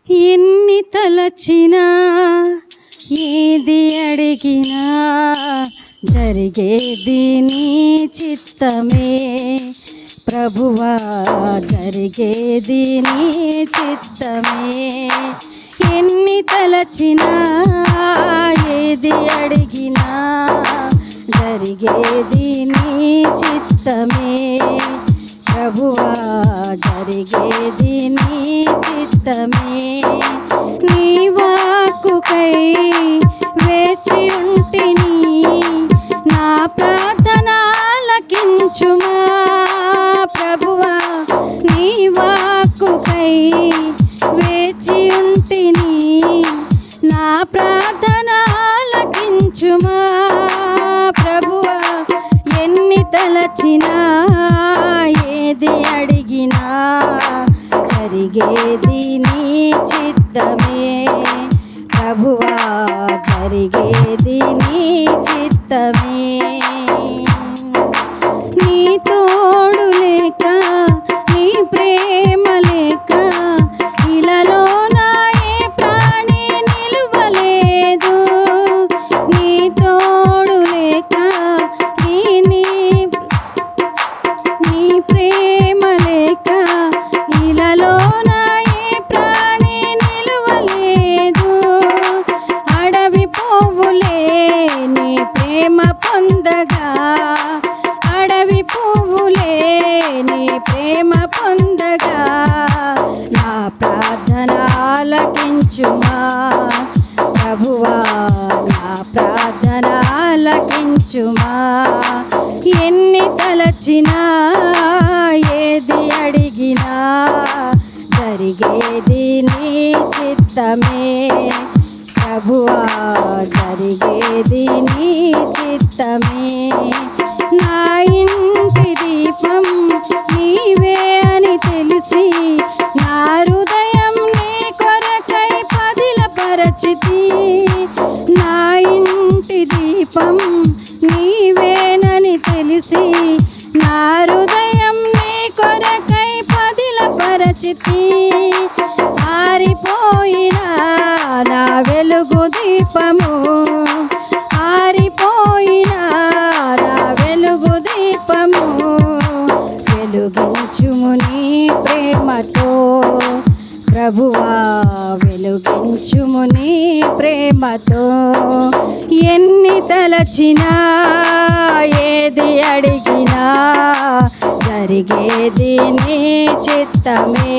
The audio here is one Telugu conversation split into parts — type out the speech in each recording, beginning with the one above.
ఎన్ని తలచినా ఏది అడిగినా జరిగేది నీ చిత్తమే ప్రభువా, జరిగేది నీ చిత్తమే. ఎన్ని తలచినా ఏది అడిగినా జరిగేది నీ చిత్తమే ప్రభువా, జరిగేది నీ చిత్తమే. నీ వాక్కుకై వేచి ఉంటిని, నా ప్రార్థన ఆలకించుమా ప్రభువా. నీ వాక్కుకై వేచి ఉంటిని, నా ప్రార్థన ఆలకించుమా ప్రభువా. ఎన్ని తలచినా ఏది అడిగినా జరిగేది నీ చిత్తమే ప్రభువా, జరిగేది నీ చిత్తమే. నీ తోడు లేక, నీ ప్రేమ లేక ఇలాలో నా ఏ ప్రాణి నిలువలేదు. నీ తోడు లేక, నీ ప్రేమ లేక ఇలాలో నా ఏ ప్రాణి నిలువలేదు. అడవి పువ్వులే నీ ప్రేమ పొందగా, అడవి పువ్వులే నీ ప్రేమ పొందగా, నా ప్రార్థన ఆలకించుమా ప్రభువా, నా ప్రార్థన ఆలకించుమా. ఎన్ని తలచినా ఏది అడిగినా జరిగేది నీ చిత్తమే ప్రభువా, జరిగేది నీ చిత్తమే. నా ఇంటి దీపం నీవే అని తెలిసి, నా హృదయం నీ కొరకై పదిలపరచితి. నా ఇంటి దీపం నీవేనని తెలిసి, నా హృదయం నీ కొరకై పదిలపరచితి. ఆరిపోయిన నా వెలుగు దీపము, ఆరిపోయిన నా వెలుగు దీపము, వెలుగించుము నీ ప్రేమతో ప్రభువా, వెలుగించుము నీ ప్రేమతో. ఎన్ని తలచినా ఏది అడిగినా జరిగేది నీ చిత్తమే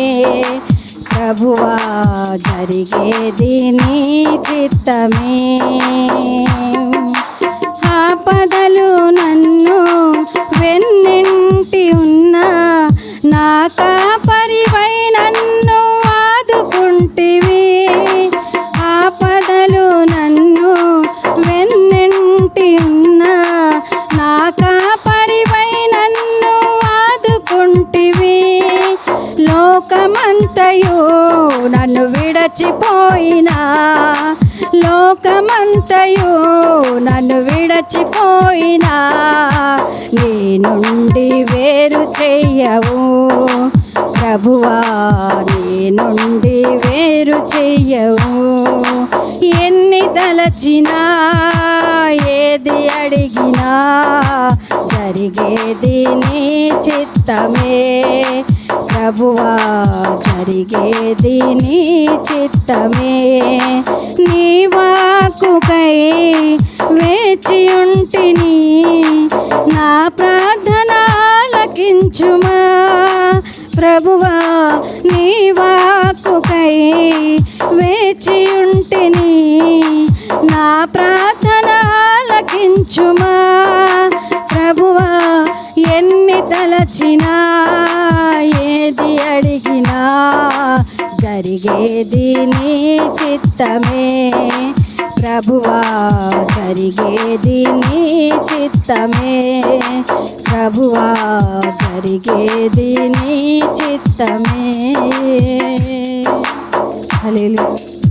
ప్రభువా, జరిగేది నీ చిత్తమే. ఆపదలు నన్ను వెన్నింటి ఉన్నా, నా కాపరివై నన్ను ఆదుకుంటివి. ఆపదలు నన్ను వెన్నింటి ఉన్నా, నా కాపరివై నన్ను ఆదుకుంటివి. లోకమంతయు నన్ను విడచిపోయినా, లోకమంతయు నన్ను విడచిపోయినా, నీ నుండి వేరు చెయ్యవు ప్రభువా, నీ నుండి వేరు చెయ్యవు. ఎన్ని తలచినా ఏది అడిగినా జరిగేది నీ చిత్తమే ప్రభువా, జరిగేది నీ చిత్తమే. నీ వాక్కుకై వేచి ఉంటిని, నా ప్రార్థన ఆలకించుమా ప్రభువా. నీ వాక్కుకై వేచి ఉంటిని, నా ప్రార్థన ఆలకించుమా ప్రభువా. ఎన్ని తలచినా ఏది అడిగినా జరిగేది నీ చిత్తమే ప్రభువా, జరిగేది నీ చిత్తమే ప్రభువా, జరిగేది నీ చిత్తమే. హల్లెలూయా.